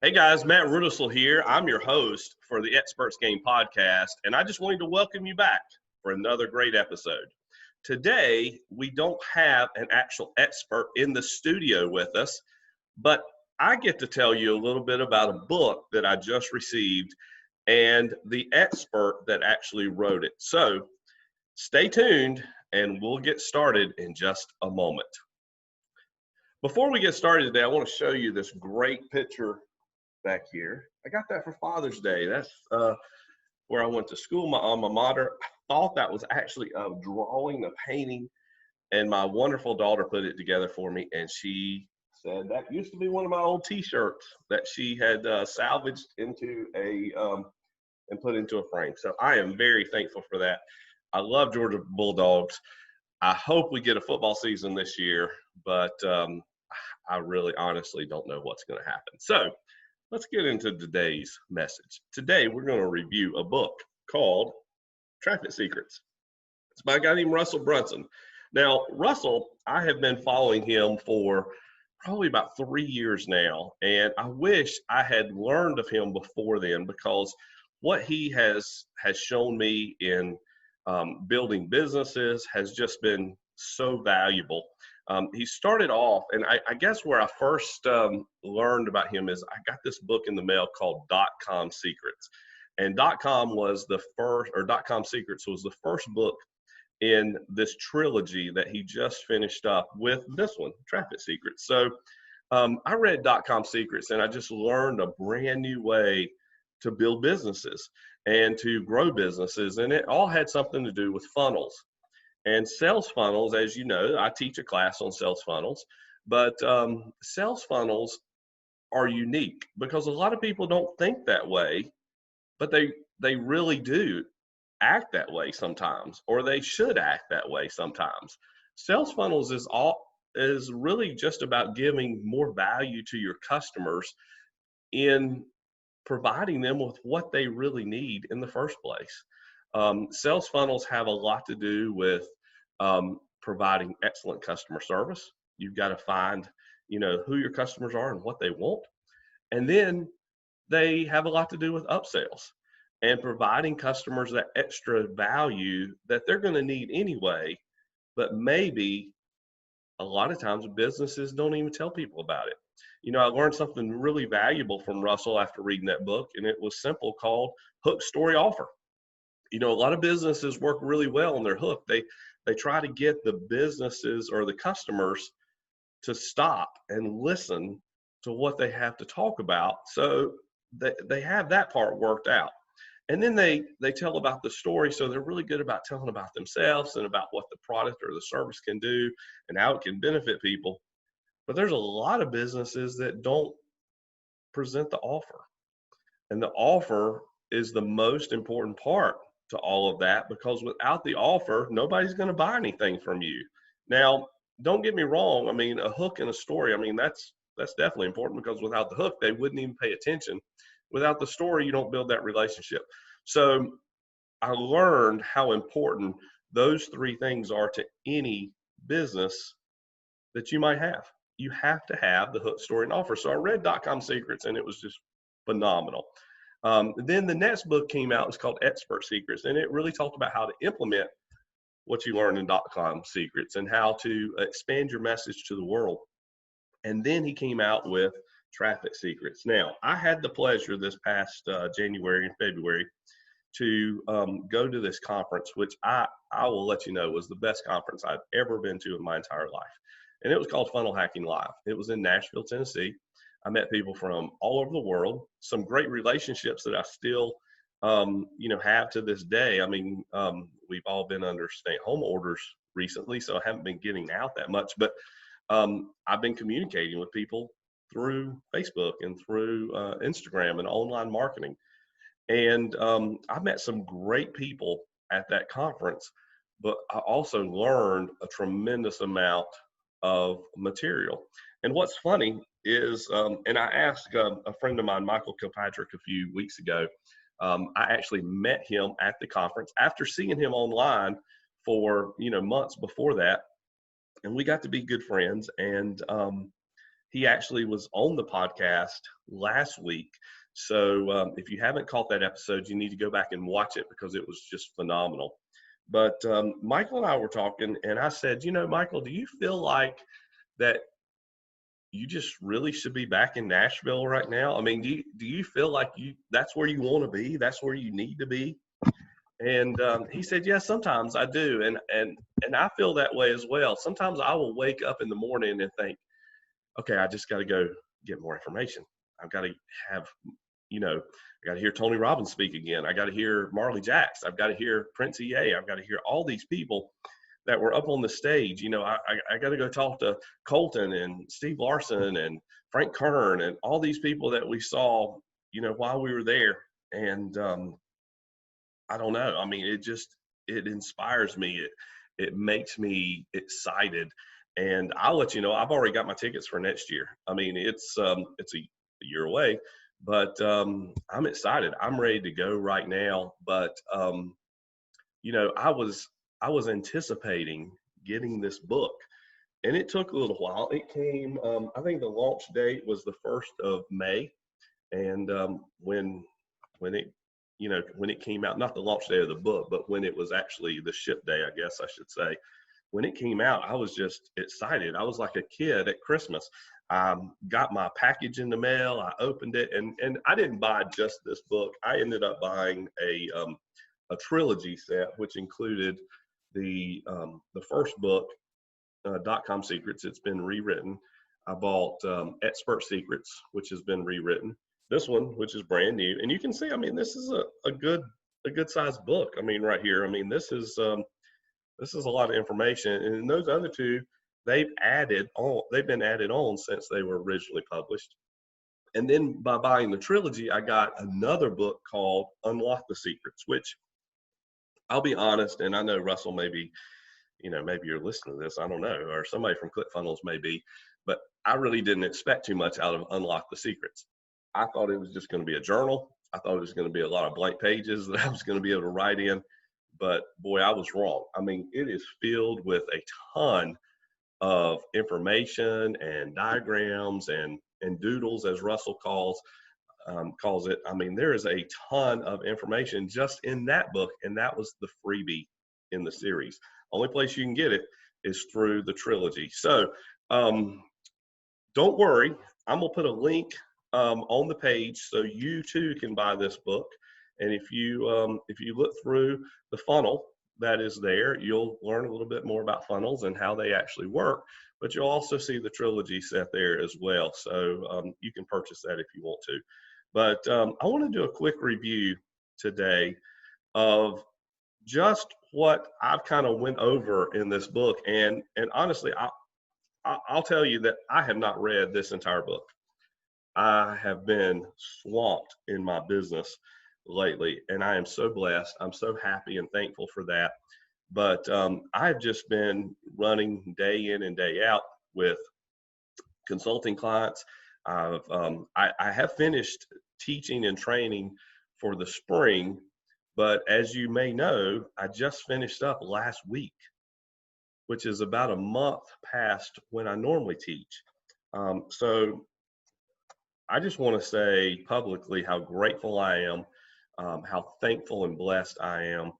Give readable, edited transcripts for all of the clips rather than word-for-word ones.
Hey guys, Matt Rudisell here. I'm your host for the Experts Game podcast, and I just wanted to welcome you back for another great episode. Today, we don't have an actual expert in the studio with us, but I get to tell you a little bit about a book that I just received and the expert that actually wrote it. So stay tuned, and we'll get started in just a moment. Before we get started today, I want to show you this great picture back here. I got that for Father's Day. That's where I went to school, my alma mater. I thought that was actually a drawing, a painting, and my wonderful daughter put it together for me, and she said that used to be one of my old T-shirts that she had salvaged into and put into a frame. So I am very thankful for that. I love Georgia Bulldogs. I hope we get a football season this year, but I really honestly don't know what's going to happen. So let's get into today's message. Today, we're going to review a book called Traffic Secrets. It's by a guy named Russell Brunson. Now, Russell, I have been following him for probably about 3 years now, and I wish I had learned of him before then, because what he has shown me in building businesses has just been so valuable. He started off, and I guess where I first learned about him is I got this book in the mail called .com Secrets. And .com was the first, or .com Secrets was the first book in this trilogy that he just finished up with this one, Traffic Secrets. So I read .com Secrets, and I just learned a brand new way to build businesses and to grow businesses. And it all had something to do with funnels. And sales funnels, as you know, I teach a class on sales funnels, but sales funnels are unique because a lot of people don't think that way, but they really do act that way sometimes, or they should act that way sometimes. Sales funnels is really just about giving more value to your customers in providing them with what they really need in the first place. Sales funnels have a lot to do with providing excellent customer service. You've got to find, who your customers are and what they want. And then they have a lot to do with upsells and providing customers that extra value that they're going to need anyway, but maybe a lot of times businesses don't even tell people about it. I learned something really valuable from Russell after reading that book, and it was simple, called hook, story, offer. A lot of businesses work really well on their hook. They try to get the businesses or the customers to stop and listen to what they have to talk about, so they have that part worked out. And then they tell about the story, so they're really good about telling about themselves and about what the product or the service can do and how it can benefit people. But there's a lot of businesses that don't present the offer. And the offer is the most important part to all of that, because without the offer, nobody's going to buy anything from you. Now, don't get me wrong. I mean, a hook in a story, that's definitely important, because without the hook, they wouldn't even pay attention. Without the story, you don't build that relationship. So I learned how important those three things are to any business that you might have. You have to have the hook, story, and offer. So I read .com Secrets, and it was just phenomenal. Then the next book came out. It's called Expert Secrets, and it really talked about how to implement what you learned in .com Secrets and how to expand your message to the world. And then he came out with Traffic Secrets. Now, I had the pleasure this past January and February to go to this conference, which I will let you know was the best conference I've ever been to in my entire life. And it was called Funnel Hacking Live. It was in Nashville, Tennessee. I met people from all over the world, some great relationships that I still, have to this day. We've all been under stay-at-home orders recently, so I haven't been getting out that much, but I've been communicating with people through Facebook and through Instagram and online marketing. And I met some great people at that conference, but I also learned a tremendous amount of material. And what's funny is, and I asked a friend of mine, Michael Kilpatrick, a few weeks ago. I actually met him at the conference after seeing him online for months before that, and we got to be good friends. And He actually was on the podcast last week. So if you haven't caught that episode, you need to go back and watch it because it was just phenomenal. But Michael and I were talking, and I said, Michael, do you feel like that you just really should be back in Nashville right now? I mean, do you feel like that's where you want to be? That's where you need to be? And he said, yeah, sometimes I do. And I feel that way as well. Sometimes I will wake up in the morning and think, okay, I just got to go get more information. I've got to have, I got to hear Tony Robbins speak again. I got to hear Marley Jacks. I've got to hear Prince EA. I've got to hear all these people that were up on the stage. I got to go talk to Colton and Steve Larson and Frank Kern and all these people that we saw, while we were there. And I don't know. I mean, it inspires me. It makes me excited. And I'll let you know, I've already got my tickets for next year. I mean, it's a year away, but I'm excited. I'm ready to go right now. But I was anticipating getting this book, and it took a little while. It came. I think the launch date was the 1st of May, and when it came out, not the launch day of the book, but when it was actually the ship day, I guess I should say. When it came out, I was just excited. I was like a kid at Christmas. I got my package in the mail. I opened it, and I didn't buy just this book. I ended up buying a trilogy set, which included the first book, .com Secrets. It's been rewritten. I bought Expert Secrets, which has been rewritten. This one, which is brand new, and you can see. I mean, this is a good sized book. I mean, right here. I mean, this is a lot of information. And those other two, they've been added on since they were originally published. And then by buying the trilogy, I got another book called Unlock the Secrets, which I'll be honest, and I know Russell maybe you're listening to this, I don't know, or somebody from ClickFunnels maybe, but I really didn't expect too much out of Unlock the Secrets. I thought it was just going to be a journal. I thought it was going to be a lot of blank pages that I was going to be able to write in. But boy, I was wrong. I mean, it is filled with a ton of information and diagrams and doodles, as Russell calls it. I mean, there is a ton of information just in that book, and that was the freebie in the series. Only place you can get it is through the trilogy. So don't worry, I'm gonna put a link on the page so you too can buy this book. And if you look through the funnel that is there, you'll learn a little bit more about funnels and how they actually work. But you'll also see the trilogy set there as well. So you can purchase that if you want to. But I want to do a quick review today of just what I've kind of went over in this book. And honestly, I'll tell you that I have not read this entire book. I have been swamped in my business lately, and I am so blessed. I'm so happy and thankful for that. But I've just been running day in and day out with consulting clients. I have finished teaching and training for the spring, but as you may know, I just finished up last week, which is about a month past when I normally teach. So I just want to say publicly how grateful I am, how thankful and blessed I am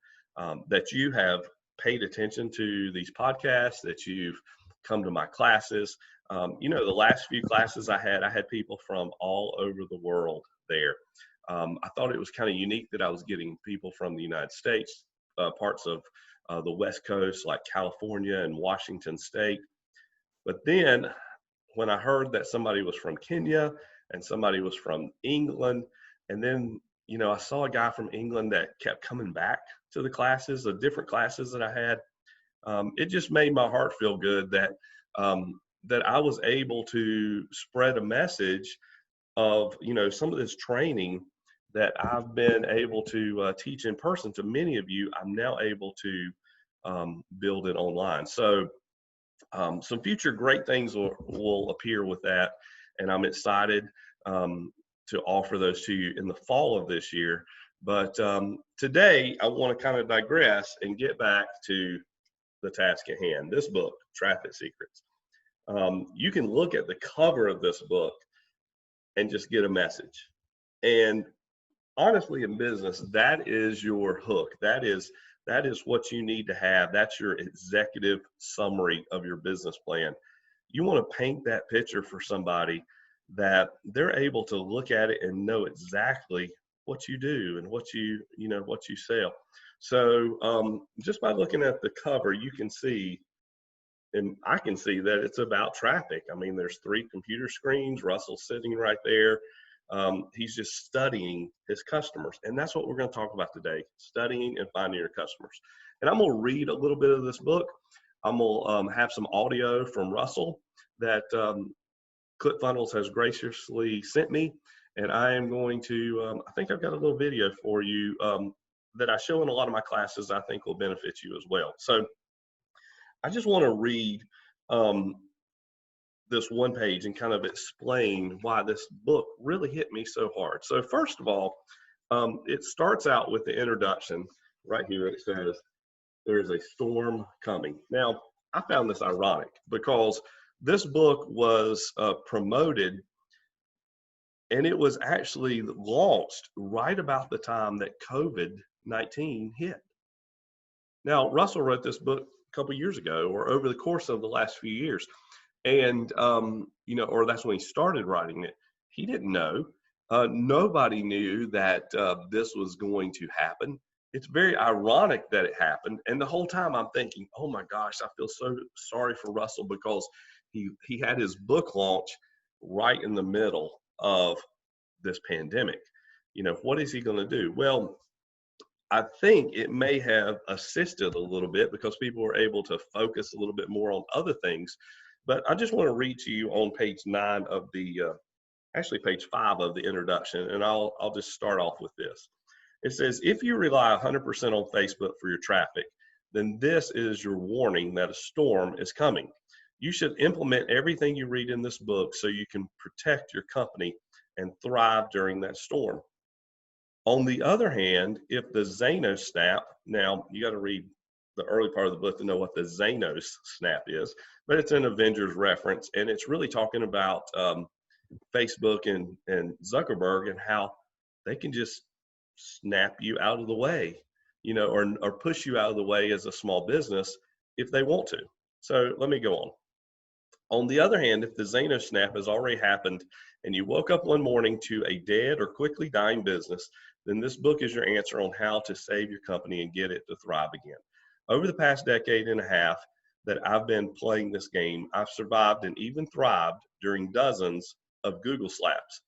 that you have paid attention to these podcasts, that you've come to my classes. The last few classes I had people from all over the world there. I thought it was kind of unique that I was getting people from the United States, parts of the West Coast like California and Washington State. But then when I heard that somebody was from Kenya and somebody was from England, and then I saw a guy from England that kept coming back to the classes, the different classes that I had. It just made my heart feel good that that I was able to spread a message of some of this training that I've been able to teach in person to many of you. I'm now able to build it online. So some future great things will appear with that, and I'm excited to offer those to you in the fall of this year. But today I want to kind of digress and get back to the task at hand. This book, Traffic Secrets. You can look at the cover of this book and just get a message. And honestly, in business, that is your hook. That is what you need to have. That's your executive summary of your business plan. You want to paint that picture for somebody that they're able to look at it and know exactly what you do and what you sell. So just by looking at the cover, you can see, and I can see that it's about traffic. I mean, there's 3 computer screens, Russell's sitting right there. He's just studying his customers. And that's what we're going to talk about today, studying and finding your customers. And I'm going to read a little bit of this book. I'm going to have some audio from Russell that ClickFunnels has graciously sent me. And I am going to, I think I've got a little video for you that I show in a lot of my classes I think will benefit you as well. So I just want to read this one page and kind of explain why this book really hit me so hard. So first of all, it starts out with the introduction right here. It says, "There's a storm coming." Now, I found this ironic because this book was promoted and it was actually launched right about the time that COVID-19 hit. Now, Russell wrote this book a couple years ago or over the course of the last few years. And, or that's when he started writing it. He didn't know. Nobody knew that this was going to happen. It's very ironic that it happened. And the whole time I'm thinking, oh my gosh, I feel so sorry for Russell because he had his book launch right in the middle of this pandemic. What is he going to do? Well, I think it may have assisted a little bit because people were able to focus a little bit more on other things. But I just want to read to you on page 9 of the, actually page 5 of the introduction, and I'll just start off with this. It says, "If you rely 100% on Facebook for your traffic, then this is your warning that a storm is coming. You should implement everything you read in this book so you can protect your company and thrive during that storm. On the other hand, if the Zanos snap," now you got to read the early part of the book to know what the Zanos snap is, but it's an Avengers reference, and it's really talking about Facebook and Zuckerberg and how they can just snap you out of the way, or push you out of the way as a small business if they want to. So let me go on. On the other hand, if the Zanos snap has already happened and you woke up one morning to a dead or quickly dying business, then this book is your answer on how to save your company and get it to thrive again. Over the past decade and a half that I've been playing this game, I've survived and even thrived during dozens of Google slaps,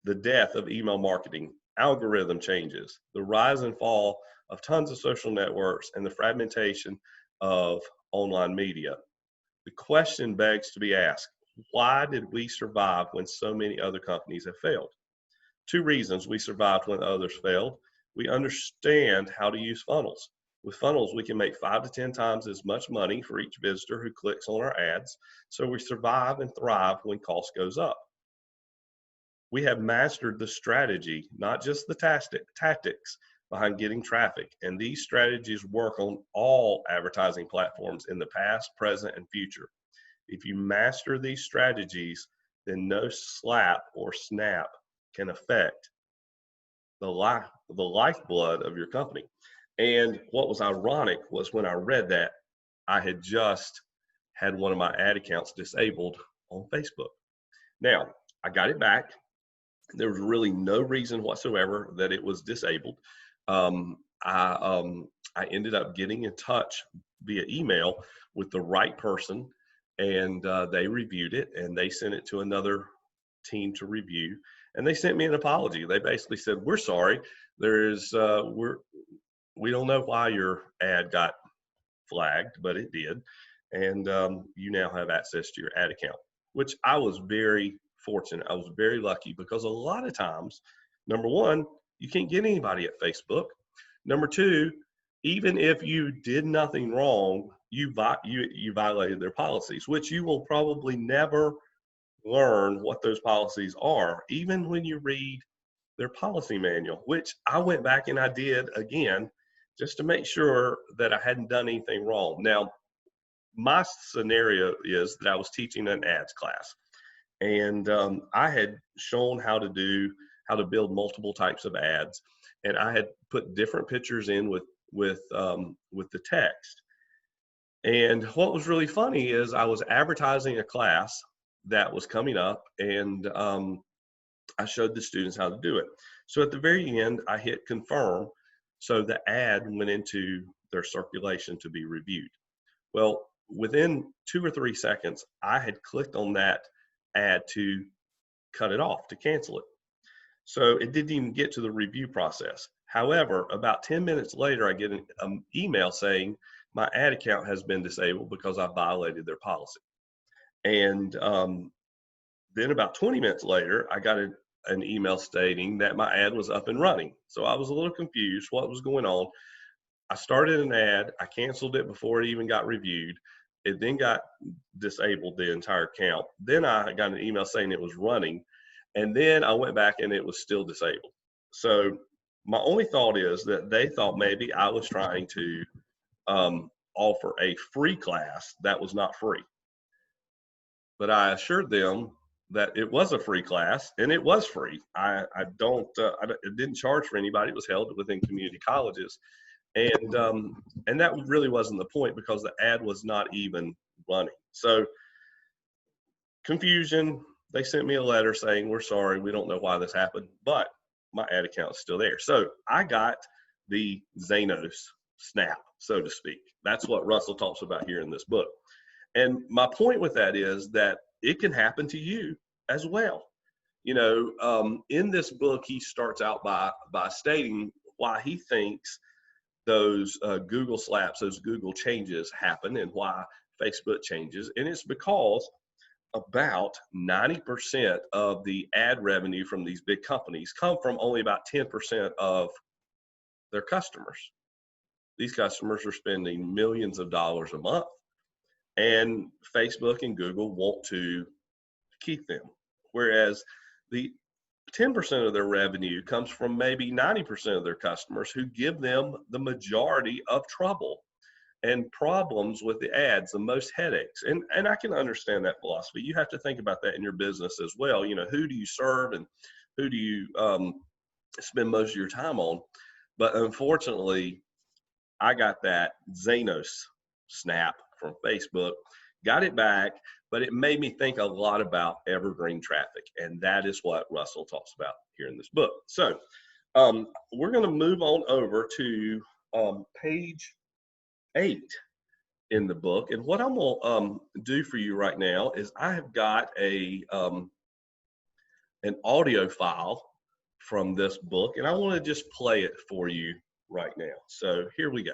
the death of email marketing, algorithm changes, the rise and fall of tons of social networks, and the fragmentation of online media. The question begs to be asked, why did we survive when so many other companies have failed? 2 reasons we survived when others failed. We understand how to use funnels. With funnels, we can make 5 to 10 times as much money for each visitor who clicks on our ads, so we survive and thrive when cost goes up. We have mastered the strategy, not just the tactics behind getting traffic, and these strategies work on all advertising platforms in the past, present, and future. If you master these strategies, then no slap or snap can affect the lifeblood of your company. And what was ironic was when I read that, I had just had one of my ad accounts disabled on Facebook. Now, I got it back. There was really no reason whatsoever that it was disabled. I ended up getting in touch via email with the right person, and they reviewed it, and they sent it to another team to review, and they sent me an apology. They basically said, "We're sorry. We don't know why your ad got flagged, but it did, and you now have access to your ad account," which I was very fortunate. I was very lucky because a lot of times, number one, you can't get anybody at Facebook. Number two, even if you did nothing wrong, you violated their policies, which you will probably never learn what those policies are, even when you read their policy manual, which I went back and I did again, just to make sure that I hadn't done anything wrong. Now, my scenario is that I was teaching an ads class, and I had shown how to build multiple types of ads, and I had put different pictures in with the text. And what was really funny is I was advertising a class that was coming up, and I showed the students how to do it. So at the very end, I hit confirm. So the ad went into their circulation to be reviewed. Well, within 2 or 3 seconds, I had clicked on that ad to cut it off, to cancel it. So it didn't even get to the review process. However, about 10 minutes later, I get an email saying my ad account has been disabled because I violated their policy. And then about 20 minutes later, I got an email stating that my ad was up and running. So I was a little confused what was going on. I started an ad, I canceled it before it even got reviewed. It then got disabled, the entire account. Then I got an email saying it was running. And then I went back and it was still disabled. So my only thought is that they thought maybe I was trying to offer a free class that was not free. But I assured them that it was a free class, and it was free. I it didn't charge for anybody. It was held within community colleges, and that really wasn't the point because the ad was not even running. So confusion. They sent me a letter saying, we're sorry, we don't know why this happened, but my ad account is still there. So I got the Zanos snap, so to speak. That's what Russell talks about here in this book. And my point with that is that it can happen to you as well. You know, in this book, he starts out by stating why he thinks those Google slaps, those Google changes happen, and why Facebook changes. And it's because about 90% of the ad revenue from these big companies come from only about 10% of their customers. These customers are spending millions of dollars a month, and Facebook and Google want to keep them. Whereas the 10% of their revenue comes from maybe 90% of their customers who give them the majority of trouble and problems with the ads, the most headaches. And I can understand that philosophy. You have to think about that in your business as well. You know, who do you serve and who do you spend most of your time on? But unfortunately, I got that Zanos snap from Facebook, got it back, but it made me think a lot about evergreen traffic. And that is what Russell talks about here in this book. So we're going to move on over to page 8 in the book. And what I'm going to do for you right now is I have got an audio file from this book, and I want to just play it for you right now. So here we go.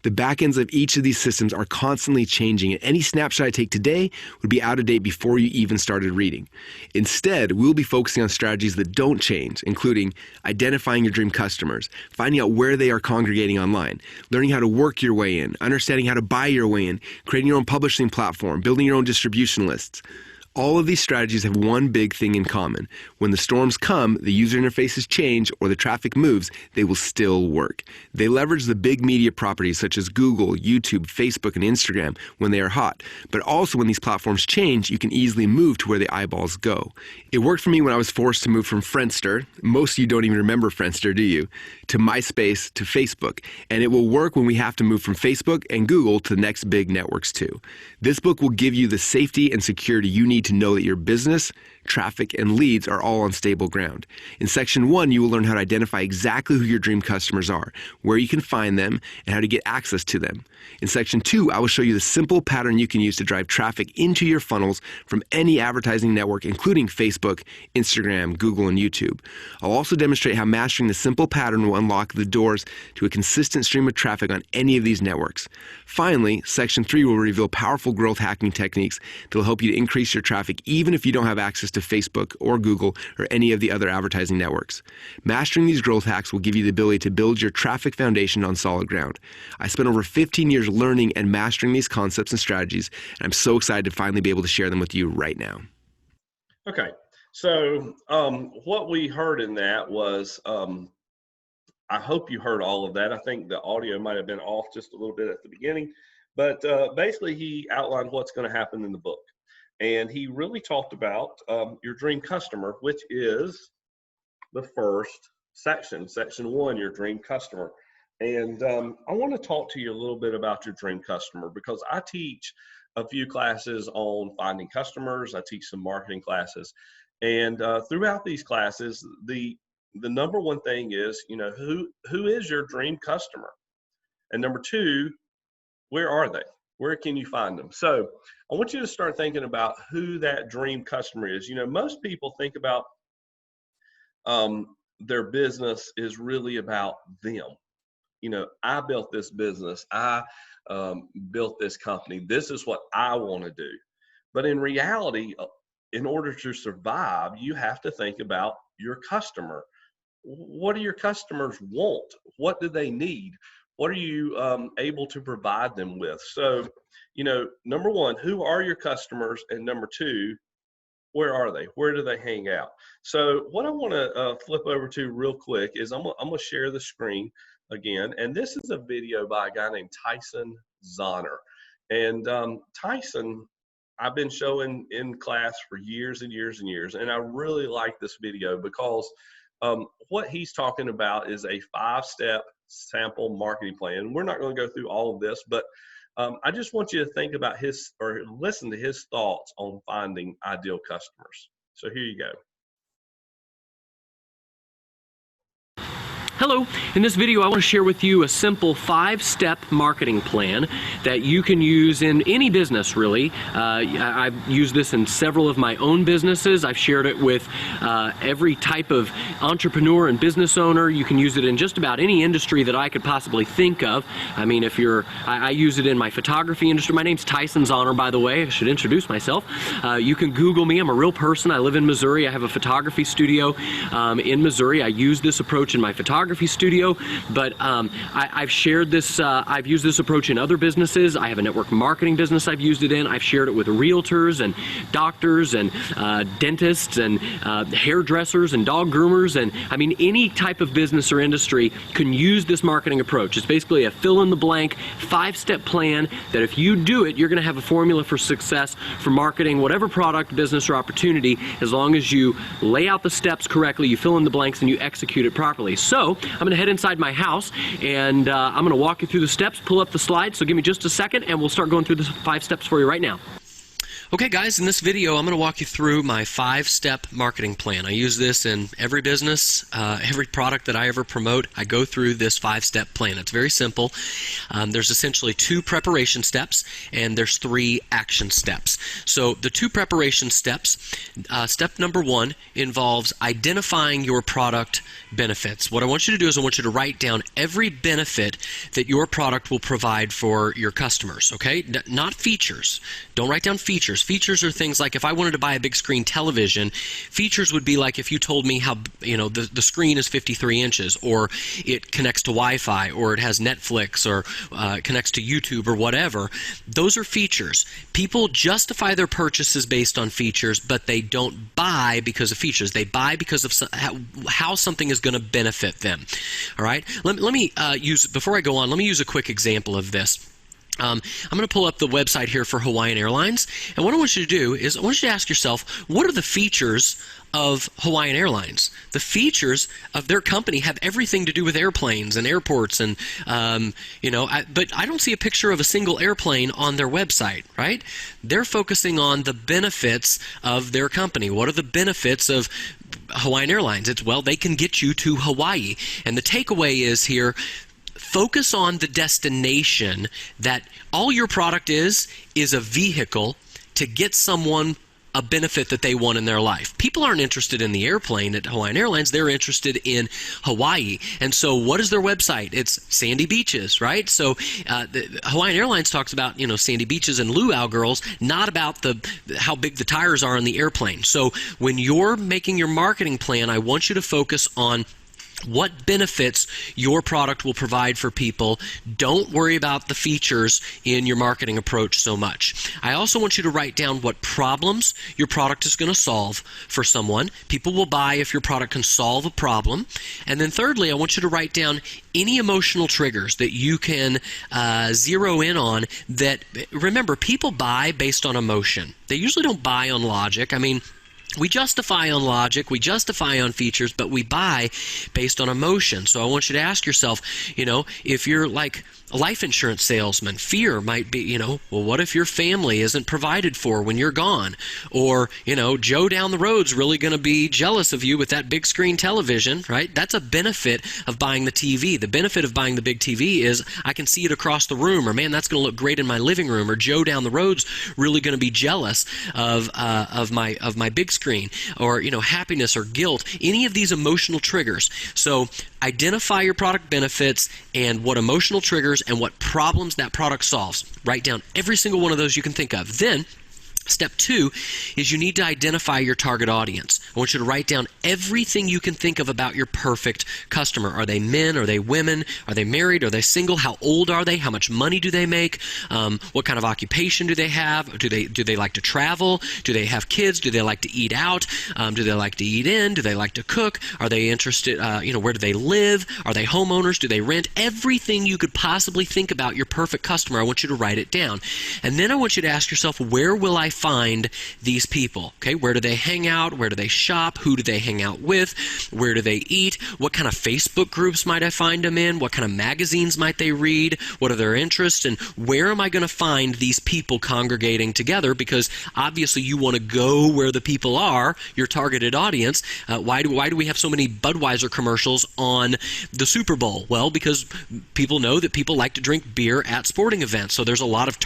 The backends of each of these systems are constantly changing, and any snapshot I take today would be out of date before you even started reading. Instead, we'll be focusing on strategies that don't change, including identifying your dream customers, finding out where they are congregating online, learning how to work your way in, understanding how to buy your way in, creating your own publishing platform, building your own distribution lists. All of these strategies have one big thing in common. When the storms come, the user interfaces change, or the traffic moves, they will still work. They leverage the big media properties such as Google, YouTube, Facebook, and Instagram when they are hot. But also when these platforms change, you can easily move to where the eyeballs go. It worked for me when I was forced to move from Friendster. Most of you don't even remember Friendster, do you? To MySpace, to Facebook. And it will work when we have to move from Facebook and Google to the next big networks too. This book will give you the safety and security you need to know that your business, traffic, and leads are all on stable ground. In section 1, you will learn how to identify exactly who your dream customers are, where you can find them, and how to get access to them. In section 2, I will show you the simple pattern you can use to drive traffic into your funnels from any advertising network, including Facebook, Instagram, Google, and YouTube. I'll also demonstrate how mastering the simple pattern will unlock the doors to a consistent stream of traffic on any of these networks. Finally, section 3 will reveal powerful growth hacking techniques that will help you to increase your traffic even if you don't have access to Facebook or Google or any of the other advertising networks. Mastering these growth hacks will give you the ability to build your traffic foundation on solid ground. I spent over 15 years learning and mastering these concepts and strategies, and I'm so excited to finally be able to share them with you right now. Okay, so what we heard in that was I hope you heard all of that. I think the audio might have been off just a little bit at the beginning, but basically he outlined what's going to happen in the book. And he really talked about your dream customer, which is the first section, section 1, your dream customer. And I want to talk to you a little bit about your dream customer, because I teach a few classes on finding customers. I teach some marketing classes. And throughout these classes, the number one thing is, who is your dream customer? And number 2, where are they? Where can you find them? So I want you to start thinking about who that dream customer is. Most people think about their business is really about them. I built this business. I built this company. This is what I want to do. But in reality, in order to survive, you have to think about your customer. What do your customers want? What do they need? What are you able to provide them with? So, number 1, who are your customers? And number 2, where are they? Where do they hang out? So what I want to flip over to real quick is I'm going to share the screen again. And this is a video by a guy named Tyson Zahner. And Tyson, I've been showing in class for years and years and years. And I really like this video because what he's talking about is a 5-step sample marketing plan. We're not going to go through all of this, but I just want you to think about or listen to his thoughts on finding ideal customers. So here you go. Hello, in this video I want to share with you a simple 5-step marketing plan that you can use in any business really. I've used this in several of my own businesses. I've shared it with every type of entrepreneur and business owner. You can use it in just about any industry that I could possibly think of. I mean, I use it in my photography industry. My name's Tyson Zahner, by the way. I should introduce myself. You can Google me. I'm a real person. I live in Missouri. I have a photography studio in Missouri. I use this approach in my photography studio, but I've shared this, I've used this approach in other businesses. I have a network marketing business I've used it in. I've shared it with realtors and doctors and dentists and hairdressers and dog groomers, and I mean any type of business or industry can use this marketing approach. It's basically a fill-in-the-blank 5-step plan that if you do it, you're going to have a formula for success for marketing whatever product, business, or opportunity, as long as you lay out the steps correctly, you fill in the blanks, and you execute it properly. So I'm going to head inside my house and I'm going to walk you through the steps, pull up the slides, so give me just a second and we'll start going through the 5 steps for you right now. Okay guys, in this video I'm going to walk you through my 5-step marketing plan. I use this in every business, every product that I ever promote. I go through this 5-step plan. It's very simple. There's essentially 2 preparation steps and there's 3 action steps. So the 2 preparation steps, step number 1 involves identifying your product benefits. What I want you to do is I want you to write down every benefit that your product will provide for your customers, okay? Not features. Don't write down features. Features are things like if I wanted to buy a big screen television, features would be like if you told me how, the screen is 53 inches, or it connects to Wi-Fi, or it has Netflix, or connects to YouTube, or whatever. Those are features. People justify their purchases based on features, but they don't buy because of features. They buy because of how something is going to benefit them. All right? Let me before I go on, let me use a quick example of this. I'm going to pull up the website here for Hawaiian Airlines, and what I want you to do is I want you to ask yourself, what are the features of Hawaiian Airlines? The features of their company have everything to do with airplanes and airports, and but I don't see a picture of a single airplane on their website, right? They're focusing on the benefits of their company. What are the benefits of Hawaiian Airlines? It's, well, they can get you to Hawaii, and the takeaway is here, focus on the destination. That all your product is a vehicle to get someone a benefit that they want in their life. People aren't interested in the airplane at Hawaiian Airlines. They're interested in Hawaii. And so what is their website? It's sandy beaches, right? So Hawaiian Airlines talks about, sandy beaches and luau girls, not about how big the tires are on the airplane. So when you're making your marketing plan, I want you to focus on what benefits your product will provide for people. Don't worry about the features in your marketing approach so much. I also want you to write down what problems your product is going to solve for someone. People will buy if your product can solve a problem. And then thirdly, I want you to write down any emotional triggers that you can zero in on that. Remember, people buy based on emotion. They usually don't buy on logic. I mean, we justify on logic, we justify on features, but we buy based on emotion. So I want you to ask yourself, if you're like a life insurance salesman, fear might be, well, what if your family isn't provided for when you're gone? Or, Joe down the road's really going to be jealous of you with that big screen television, right? That's a benefit of buying the TV. The benefit of buying the big TV is I can see it across the room, or man, that's going to look great in my living room, or Joe down the road's really going to be jealous of my big screen, or happiness or guilt, any of these emotional triggers. So identify your product benefits and what emotional triggers and what problems that product solves. Write down every single one of those you can think of. Then step 2 is you need to identify your target audience. I want you to write down everything you can think of about your perfect customer. Are they men? Are they women? Are they married? Are they single? How old are they? How much money do they make? What kind of occupation do they have? Do they like to travel? Do they have kids? Do they like to eat out? Do they like to eat in? Do they like to cook? Are they interested, where do they live? Are they homeowners? Do they rent? Everything you could possibly think about your perfect customer, I want you to write it down. And then I want you to ask yourself, where will I find these people? Okay, where do they hang out? Where do they shop? Who do they hang out with? Where do they eat? What kind of Facebook groups might I find them in? What kind of magazines might they read? What are their interests? And where am I going to find these people congregating together? Because obviously you want to go where the people are, your targeted audience. Why do we have so many Budweiser commercials on the Super Bowl? Well, because people know that people like to drink beer at sporting events. So there's a lot of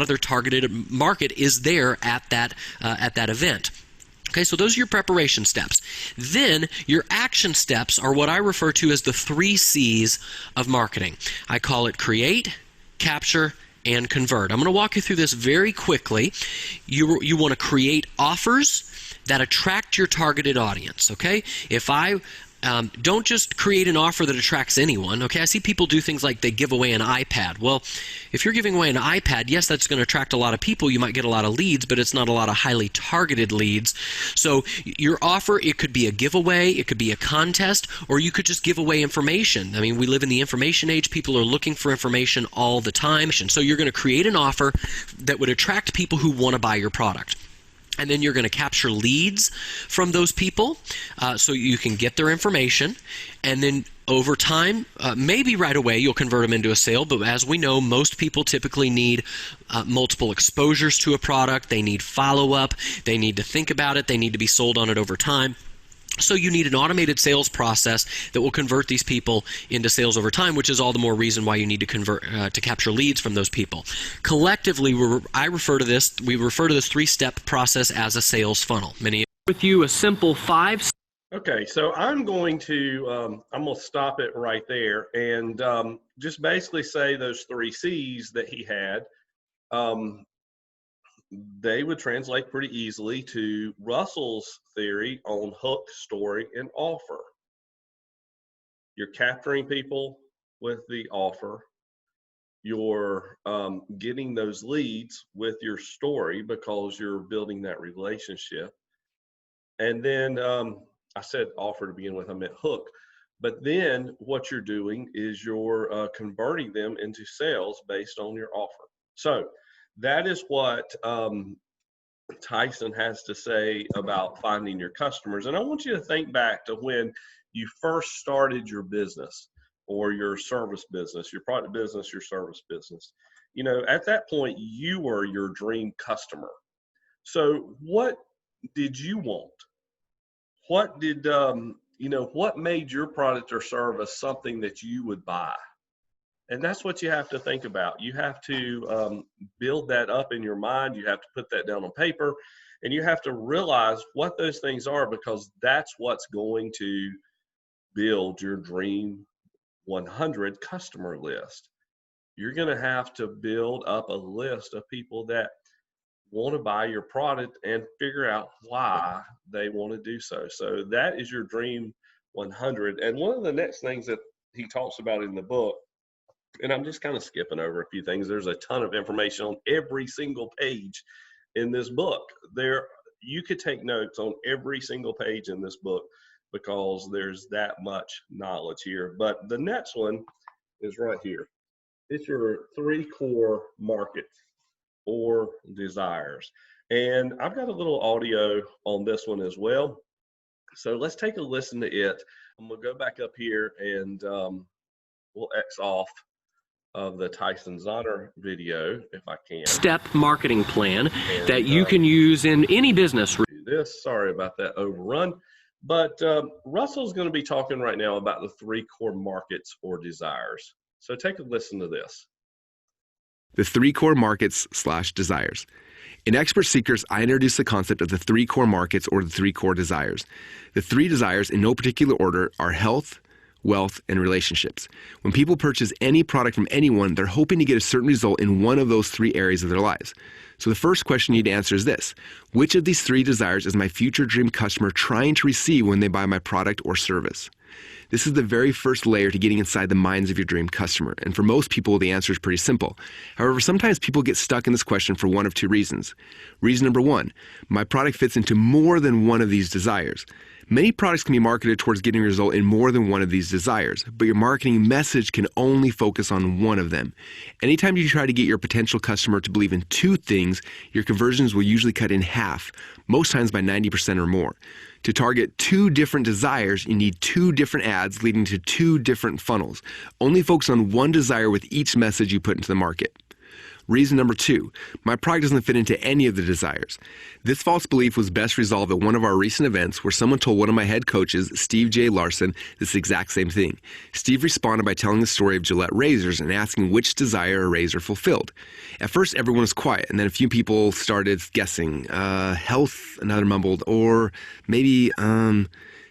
their targeted market is there at that event. Okay, so those are your preparation steps. Then your action steps are what I refer to as the 3 C's of marketing. I call it create, capture, and convert. I'm going to walk you through this very quickly. You want to create offers that attract your targeted audience. Okay, if I don't just create an offer that attracts anyone. Okay, I see people do things like they give away an iPad. Well, if you're giving away an iPad, yes, that's going to attract a lot of people. You might get a lot of leads, but it's not a lot of highly targeted leads. So your offer, it could be a giveaway, it could be a contest, or you could just give away information. I mean, we live in the information age. People are looking for information all the time. So you're going to create an offer that would attract people who want to buy your product. And then you're going to capture leads from those people so you can get their information. And then over time, maybe right away, you'll convert them into a sale. But as we know, most people typically need multiple exposures to a product. They need follow-up. They need to think about it. They need to be sold on it over time. So you need an automated sales process that will convert these people into sales over time, which is all the more reason why you need to convert to capture leads from those people. Collectively, we refer to this 3-step process as a sales funnel. With you a simple 5. Okay, so I'm going to stop it right there and just basically say those 3 C's that he had. They would translate pretty easily to Russell's theory on hook, story, and offer. You're capturing people with the offer. You're getting those leads with your story because you're building that relationship. And then I said offer to begin with, I meant hook. But then what you're doing is you're converting them into sales based on your offer. So that is what Tyson has to say about finding your customers. And I want you to think back to when you first started your business or your service business, your product business, your service business. At that point, you were your dream customer. So what did you want? What did, what made your product or service something that you would buy? And that's what you have to think about. You have to build that up in your mind. You have to put that down on paper, and you have to realize what those things are, because that's what's going to build your dream 100 customer list. You're going to have to build up a list of people that want to buy your product and figure out why they want to do so. So that is your dream 100. And one of the next things that he talks about in the book, and I'm just kind of skipping over a few things. There's a ton of information on every single page in this book. You could take notes on every single page in this book because there's that much knowledge here. But the next one is right here. It's your 3 core markets or desires. And I've got a little audio on this one as well. So let's take a listen to it. I'm going to go back up here and we'll X off of the Tyson Zahner video if I can. Step marketing plan that you can use in any business. This, sorry about that overrun. But Russell's going to be talking right now about the 3 core markets or desires. So take a listen to this. The 3 core markets / desires. In Expert Secrets, I introduce the concept of the 3 core markets or the 3 core desires. The 3 desires, in no particular order, are health, wealth, and relationships. When people purchase any product from anyone, they're hoping to get a certain result in one of those 3 areas of their lives. So the first question you need to answer is this: which of these 3 desires is my future dream customer trying to receive when they buy my product or service? This is the very first layer to getting inside the minds of your dream customer. And for most people, the answer is pretty simple. However, sometimes people get stuck in this question for one of 2 reasons. Reason number 1, my product fits into more than one of these desires. Many products can be marketed towards getting a result in more than one of these desires, but your marketing message can only focus on one of them. Anytime you try to get your potential customer to believe in 2 things, your conversions will usually cut in half, most times by 90% or more. To target 2 different desires, you need 2 different ads leading to 2 different funnels. Only focus on one desire with each message you put into the market. Reason number 2, my product doesn't fit into any of the desires. This false belief was best resolved at one of our recent events where someone told one of my head coaches, Steve J. Larson, this exact same thing. Steve responded by telling the story of Gillette razors and asking which desire a razor fulfilled. At first, everyone was quiet, and then a few people started guessing. Health, another mumbled, or maybe,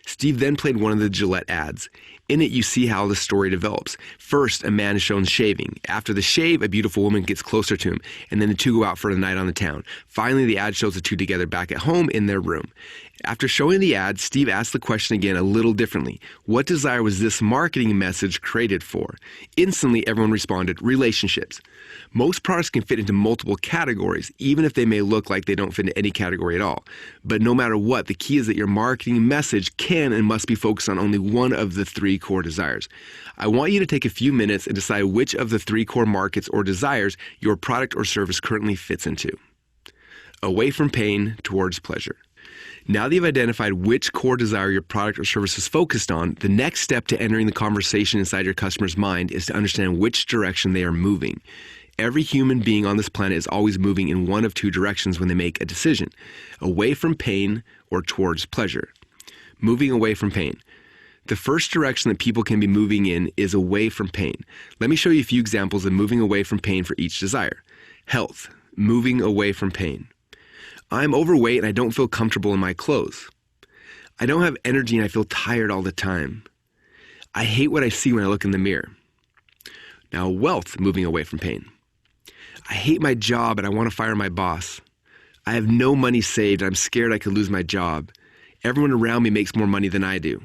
Steve then played one of the Gillette ads. In it, you see how the story develops. First, a man is shown shaving. After the shave, a beautiful woman gets closer to him, and then the 2 go out for the night on the town. Finally, the ad shows the 2 together back at home in their room. After showing the ad, Steve asked the question again a little differently. What desire was this marketing message created for? Instantly, everyone responded, relationships. Most products can fit into multiple categories, even if they may look like they don't fit into any category at all. But no matter what, the key is that your marketing message can and must be focused on only one of the 3 core desires. I want you to take a few minutes and decide which of the 3 core markets or desires your product or service currently fits into. Away from pain towards pleasure. Now that you've identified which core desire your product or service is focused on, the next step to entering the conversation inside your customer's mind is to understand which direction they are moving. Every human being on this planet is always moving in one of 2 directions when they make a decision: away from pain or towards pleasure. Moving away from pain. The first direction that people can be moving in is away from pain. Let me show you a few examples of moving away from pain for each desire. Health, moving away from pain. I'm overweight and I don't feel comfortable in my clothes. I don't have energy and I feel tired all the time. I hate what I see when I look in the mirror. Now, wealth, moving away from pain. I hate my job and I want to fire my boss. I have no money saved and I'm scared I could lose my job. Everyone around me makes more money than I do.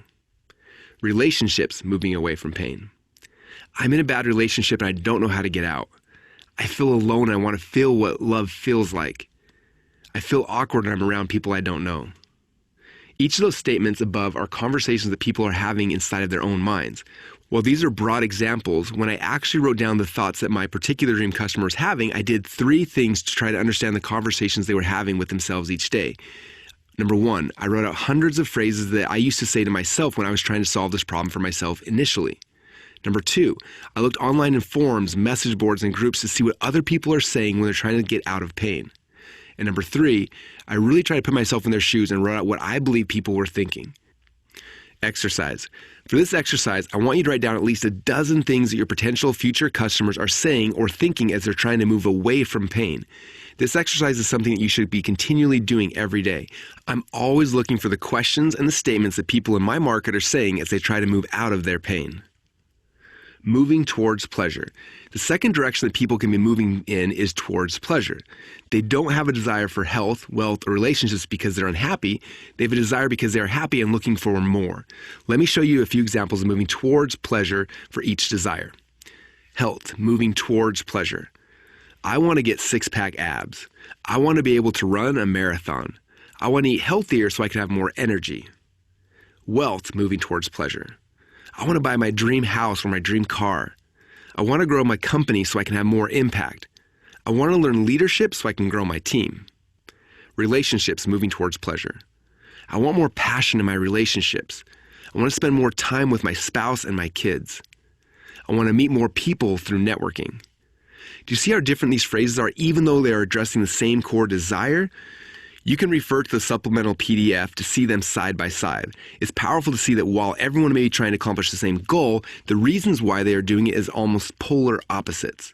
Relationships, moving away from pain. I'm in a bad relationship and I don't know how to get out. I feel alone and I want to feel what love feels like. I feel awkward when I'm around people I don't know. Each of those statements above are conversations that people are having inside of their own minds. While these are broad examples, when I actually wrote down the thoughts that my particular dream customer was having, I did 3 things to try to understand the conversations they were having with themselves each day. Number 1, I wrote out hundreds of phrases that I used to say to myself when I was trying to solve this problem for myself initially. Number 2, I looked online in forums, message boards, and groups to see what other people are saying when they're trying to get out of pain. And number 3, I really tried to put myself in their shoes and wrote out what I believe people were thinking. Exercise. For this exercise, I want you to write down at least a dozen things that your potential future customers are saying or thinking as they're trying to move away from pain. This exercise is something that you should be continually doing every day. I'm always looking for the questions and the statements that people in my market are saying as they try to move out of their pain. moving towards pleasure. The second direction that people can be moving in is towards pleasure. They don't have a desire for health, wealth, or relationships because they're unhappy. They have a desire because they're happy and looking for more. Let me show you a few examples of moving towards pleasure for each desire. Health, moving towards pleasure. I want to get six-pack abs. I want to be able to run a marathon. I want to eat healthier so I can have more energy. Wealth, moving towards pleasure. I want to buy my dream house or my dream car. I want to grow my company so I can have more impact. I want to learn leadership so I can grow my team. Relationships, moving towards pleasure. I want more passion in my relationships. I want to spend more time with my spouse and my kids. I want to meet more people through networking. Do you see how different these phrases are, even though they are addressing the same core desire? You can refer to the supplemental PDF to see them side by side. It's powerful to see that while everyone may be trying to accomplish the same goal, the reasons why they are doing it is almost polar opposites.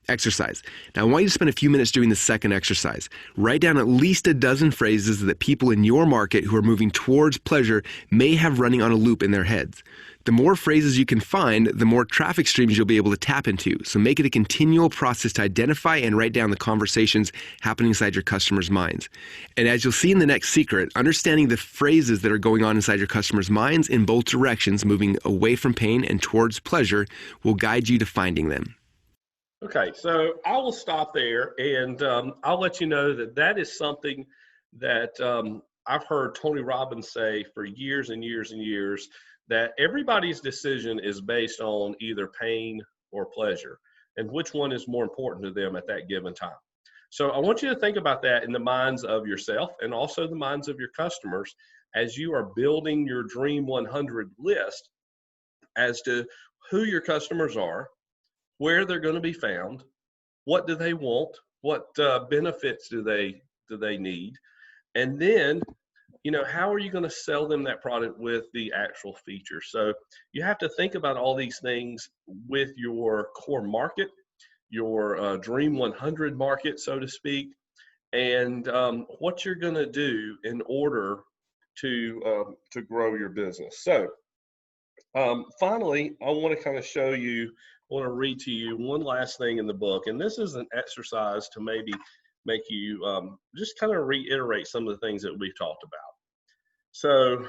Exercise. Now I want you to spend a few minutes doing the second exercise. Write down at least a dozen phrases that people in your market who are moving towards pleasure may have running on a loop in their heads. The more phrases you can find, the more traffic streams you'll be able to tap into. So make it a continual process to identify and write down the conversations happening inside your customers' minds. And as you'll see in the next secret, understanding the phrases that are going on inside your customers' minds in both directions, moving away from pain and towards pleasure, will guide you to finding them. Okay, so I will stop there, and I'll let you know that that is something that I've heard Tony Robbins say for years and years and years, that everybody's decision is based on either pain or pleasure, and which one is more important to them at that given time. So I want you to think about that in the minds of yourself and also the minds of your customers as you are building your Dream 100 list as to who your customers are, where they're going to be found, what do they want, what benefits do they need, and then how are you going to sell them that product with the actual features? So you have to think about all these things with your core market, your Dream 100 market, so to speak, and what you're going to do in order to grow your business. So finally, I want to kind of show you, I want to read to you one last thing in the book, and this is an exercise to maybe make you just kind of reiterate some of the things that we've talked about. So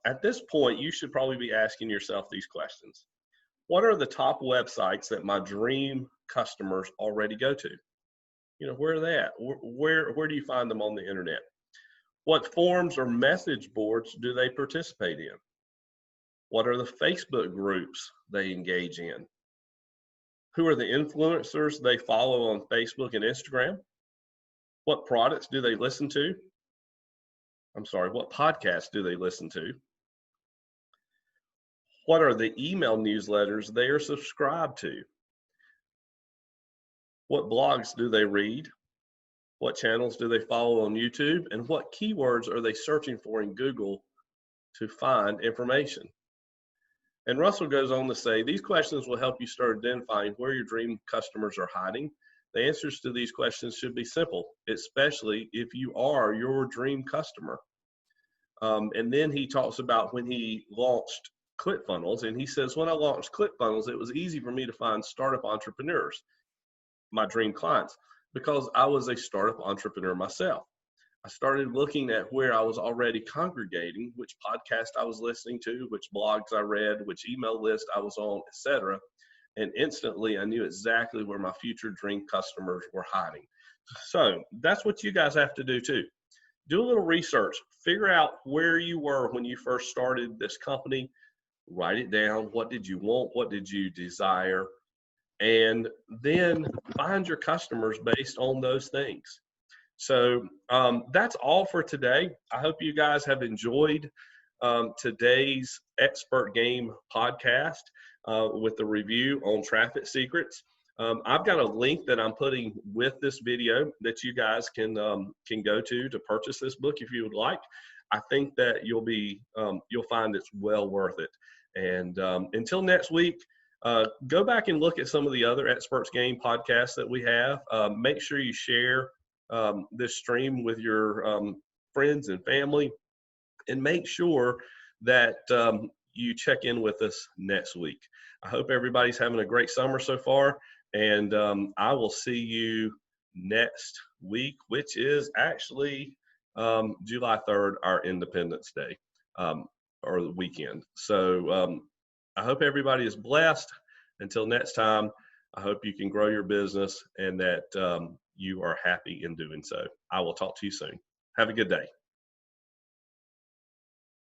at this point, you should probably be asking yourself these questions. What are the top websites that my dream customers already go to? Where are they at? Where do you find them on the internet? What forums or message boards do they participate in? What are the Facebook groups they engage in? Who are the influencers they follow on Facebook and Instagram? What products do they listen to? What podcasts do they listen to? What are the email newsletters they are subscribed to? What blogs do they read? What channels do they follow on YouTube? And what keywords are they searching for in Google to find information? And Russell goes on to say, these questions will help you start identifying where your dream customers are hiding. The answers to these questions should be simple, especially if you are your dream customer. And then he talks about when he launched ClickFunnels, and he says, when I launched ClickFunnels, it was easy for me to find startup entrepreneurs, my dream clients, because I was a startup entrepreneur myself. I started looking at where I was already congregating, which podcast I was listening to, which blogs I read, which email list I was on, etc. And instantly I knew exactly where my future dream customers were hiding. So that's what you guys have to do too. Do a little research, figure out where you were when you first started this company, write it down. What did you want? What did you desire? And then find your customers based on those things. So that's all for today. I hope you guys have enjoyed today's Expert Game podcast with the review on traffic secrets. I've got a link that I'm putting with this video that you guys can go to purchase this book if you would like. I think that you'll find it's well worth it. And until next week, go back and look at some of the other Experts Game podcasts that we have. Make sure you share this stream with your friends and family, and make sure that you check in with us next week. I hope everybody's having a great summer so far, and I will see you next week, which is actually July 3rd, our Independence Day, or the weekend. So I hope everybody is blessed. Until next time, I hope you can grow your business and that you are happy in doing so. I will talk to you soon. Have a good day.